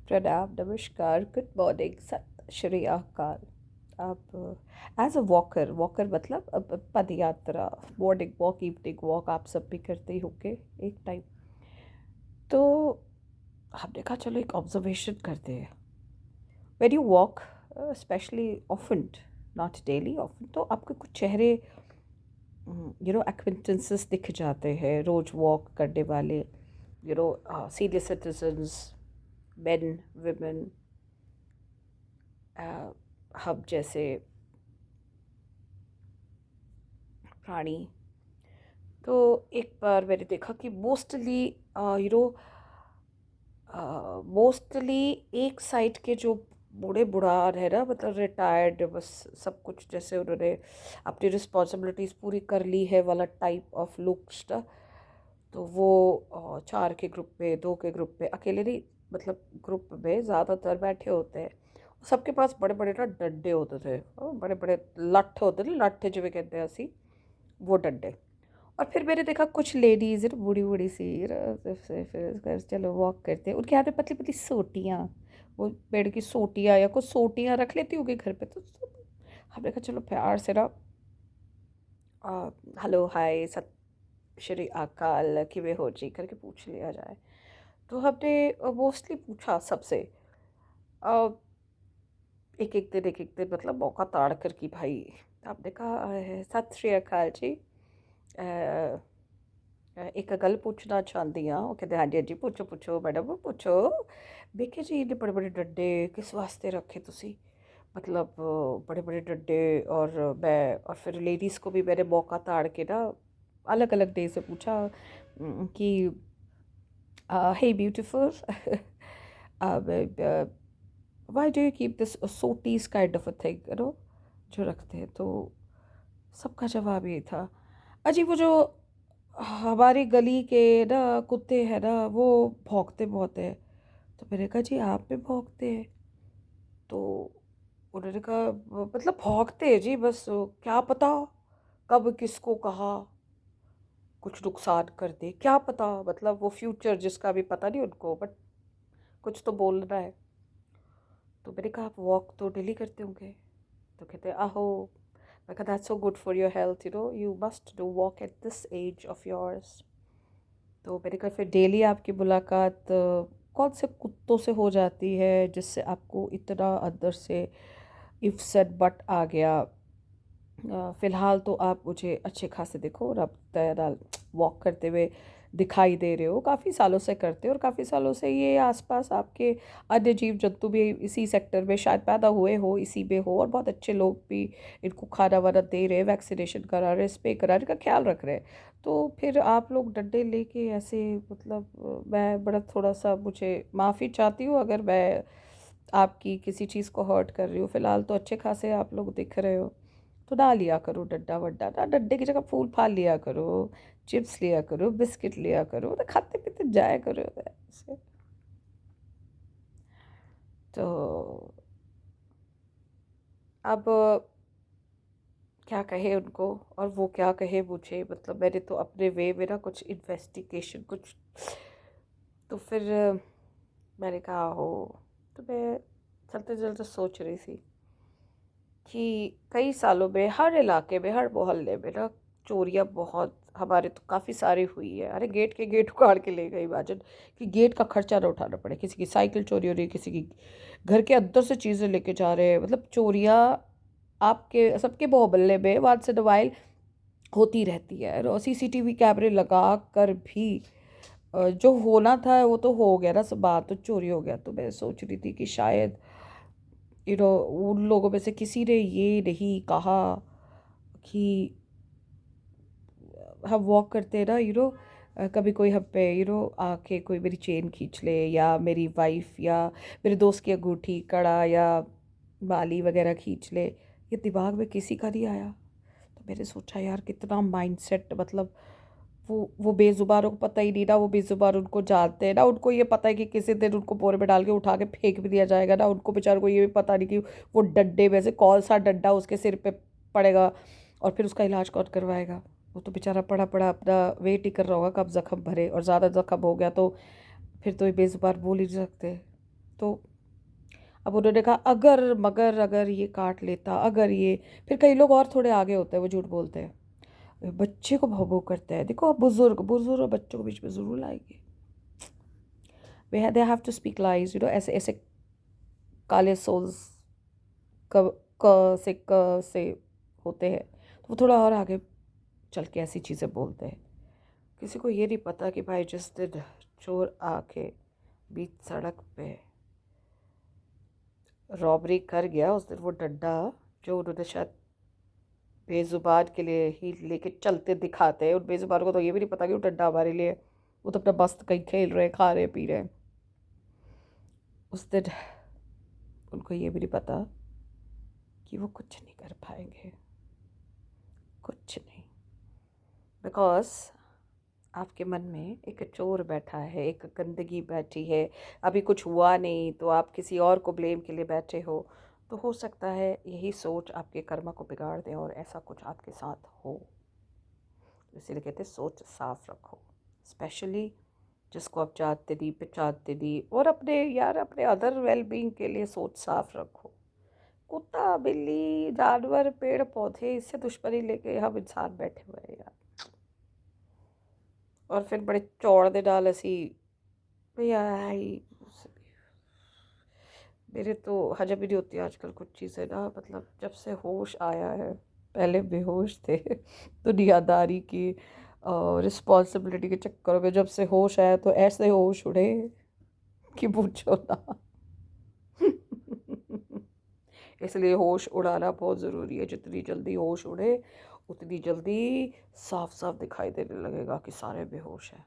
प्रणाम, नमस्कार, good morning, सत श्री अकाल। अब एज अ वॉकर वॉकर मतलब अब पद यात्रा, मॉर्निंग वॉक, इवनिंग वॉक आप सब भी करते ही होंगे एक टाइम। तो हमने कहा चलो एक ऑब्जर्वेशन करते हैं। When you walk, specially often, not daily often, तो आपके कुछ चेहरे एक्विंटेंसेस दिख जाते हैं रोज वॉक करने वाले, सीनियर सिटीजन्स, मेन, women, हम जैसे प्राणी। तो एक बार मैंने देखा कि मोस्टली एक साइड के जो बूढ़े बुढ़ा है ना, मतलब रिटायर्ड, बस सब कुछ जैसे उन्होंने अपनी रिस्पॉन्सिबिलिटीज़ पूरी कर ली है वाला टाइप ऑफ लुक्स ना। तो वो चार के ग्रुप में, दो के ग्रुप में, अकेले नहीं, मतलब ग्रुप में ज़्यादातर बैठे होते हैं। सबके पास बड़े बड़े ना डंडे होते थे, बड़े बड़े लठ होते थे, लठ जिਵੇਂ कहते हैं असी, वो डंडे। और फिर मैंने देखा कुछ लेडीज़ बूढ़ी बूढ़ी सी फिर चलो वॉक करते हैं, उनके हाथ में पतली पतली सोटियाँ, वो पेड़ की सोटियाँ या कुछ सोटियाँ रख लेती होगी घर पे। तो हमने कहा चलो प्यार से ना, हेलो हाय सत श्री अकाल किवे हो जी करके पूछ लिया जाए। तो हमने मोस्टली पूछा सबसे, अ, एक एक दिन मतलब मौका ताड़ कर कि भाई। तो आपने कहा सत श्री अकाल जी, अ, एक गल पूछना चाहती हाँ। वो कहते हाँ जी हाँ जी, पूछो पूछो मैडम पूछो। देखे जी इन्ने बड़े बड़े डंडे किस वास्ते रखे तुसी, मतलब बड़े बड़े डंडे। और मैं, और फिर लेडीज़ को भी मैंने मौका ताड़ के ना अलग अलग डे से पूछा कि hey beautiful, why do you keep this sorties kind of a thing, जो रखते हैं। तो सबका जवाब ये था, अजी वो जो हमारी गली के ना कुत्ते हैं ना, वो भौंकते बहुत हैं। तो मैंने कहा जी आप भी भौंकते हैं? तो उन्होंने कहा मतलब भौंकते हैं जी, बस क्या पता कब किसको कहा कुछ नुकसान कर दे, क्या पता, मतलब वो फ्यूचर जिसका भी पता नहीं उनको, बट कुछ तो बोलना है। तो मैंने कहा आप वॉक तो डेली करते होंगे? तो कहते आहो। मैं कहा that's so good for your health, you must do walk at this age of yours. तो मैंने कहा फिर डेली आपकी मुलाकात कौन से कुत्तों से हो जाती है जिससे आपको इतना अंदर से इफ सेड बट आ गया? फ़िलहाल तो आप मुझे अच्छे खासे देखो, और आप तैयार वॉक करते हुए दिखाई दे रहे हो, काफ़ी सालों से करते हो, और काफ़ी सालों से ये आसपास आपके अन्य जीव जंतु भी इसी सेक्टर में शायद पैदा हुए हो, इसी में हो, और बहुत अच्छे लोग भी इनको खाना वाना दे रहे हैं, वैक्सीनेशन करा रहे, स्प्रे करा रहे, इनका ख्याल रख रहे हैं। तो फिर आप लोग डंडे लेके ऐसे, मतलब मैं बड़ा थोड़ा सा, मुझे माफ़ी चाहती हूँ अगर मैं आपकी किसी चीज़ को हर्ट कर रही हूँ। फ़िलहाल तो अच्छे खासे आप लोग दिख रहे हो, तो ना लिया करो डंडा वड्डा ना, डंडे की जगह फूल फाल लिया करो, चिप्स लिया करो, बिस्किट लिया करो, तो खाते पीते जाया करो ऐसे। तो अब क्या कहे उनको, और वो क्या कहे मुझे, मतलब मैंने तो अपने वे में ना कुछ इन्वेस्टिगेशन कुछ। तो फिर मैंने कहा हो, तो मैं चलते चलते सोच रही थी कि कई सालों में हर इलाके में, हर मोहल्ले में ना चोरियाँ बहुत, हमारे तो काफ़ी सारी हुई है। अरे गेट के गेट उखाड़ के ले गए, इमेजिन कि गेट का खर्चा ना उठाना पड़े, किसी की साइकिल चोरी हो रही है, किसी की घर के अंदर से चीज़ें लेके जा रहे हैं, मतलब चोरियाँ आपके सबके मोहल्ले में वंस इन अ वाइल होती रहती है। और सीसीटीवी कैमरे लगा कर भी जो होना था वो तो हो गया ना, सब बात तो चोरी हो गया। तो मैं सोच रही थी कि शायद उन लोगों में से किसी ने ये नहीं कहा कि हम वॉक करते हैं ना, कभी कोई हम पे आके कोई मेरी चेन खींच ले, या मेरी वाइफ, या मेरे दोस्त की अंगूठी, कड़ा, या बाली वगैरह खींच ले, ये दिमाग में किसी का नहीं आया। तो मैंने सोचा यार कितना माइंडसेट, मतलब वो बेजुबानों को पता ही नहीं ना, वो बेजुबान उनको जानते हैं ना, उनको ये पता है कि किसी दिन उनको बोरे में डाल के उठा के फेंक भी दिया जाएगा ना, उनको बेचारों को ये भी पता नहीं कि वो डंडे में से कौन सा डंडा उसके सिर पे पड़ेगा, और फिर उसका इलाज कौन करवाएगा। वो तो बेचारा पड़ा पड़ा अपना वेट ही कर रहा होगा कब जख्म भरे, और ज़्यादा जख्म हो गया तो फिर तो ये बेजुबान बोल ही नहीं सकते। तो अब उन्होंने कहा अगर मगर अगर ये काट लेता, अगर ये, फिर कई लोग और थोड़े आगे होते हैं, वो झूठ बोलते हैं, बच्चे को भावुक वो करते हैं, देखो अब बुजुर्ग बुजुर्ग और बच्चों को बीच में ज़रूर लाएंगे, वे they have to speak lies, ऐसे ऐसे काले सोल्स क से होते हैं, तो वो थोड़ा और आगे चल के ऐसी चीज़ें बोलते हैं। किसी को ये नहीं पता कि भाई जिस दिन चोर आके बीच सड़क पे रॉबरी कर गया, उस दिन वो डंडा जो उन्होंने शायद बेजुबान के लिए ही लेके चलते दिखाते हैं, उन बेजुबानों को तो ये भी नहीं पता कि वो डंडा हमारे लिए, वो तो अपना मस्त कहीं खेल रहे हैं, खा रहे पी रहे हैं। उस दिन उनको ये भी नहीं पता कि वो कुछ नहीं कर पाएंगे, कुछ नहीं, बिकॉज आपके मन में एक चोर बैठा है, एक गंदगी बैठी है, अभी कुछ हुआ नहीं तो आप किसी और को ब्लेम के लिए बैठे हो, तो हो सकता है यही सोच आपके कर्म को बिगाड़ दे और ऐसा कुछ आपके साथ हो। इसीलिए कहते हैं सोच साफ रखो, स्पेशली जिसको आप चाहते नहीं पहचानते नहीं, और अपने यार अपने अदर वेलबींग के लिए सोच साफ रखो। कुत्ता बिल्ली जानवर पेड़ पौधे, इससे दुश्मनी लेके हम इंसान बैठे हुए हैं यार, और फिर बड़े चौड़ दे डाल असी भैया आई, मेरे तो हजम ही नहीं होती आजकल कुछ चीज़ें ना, मतलब जब से होश आया है, पहले बेहोश थे दुनियादारी की रिस्पॉन्सिबिलिटी के चक्कर में, जब से होश आया तो ऐसे होश उड़े कि पूछो ना इसलिए होश उड़ाना बहुत ज़रूरी है, जितनी जल्दी होश उड़े उतनी जल्दी साफ साफ दिखाई देने लगेगा कि सारे बेहोश हैं।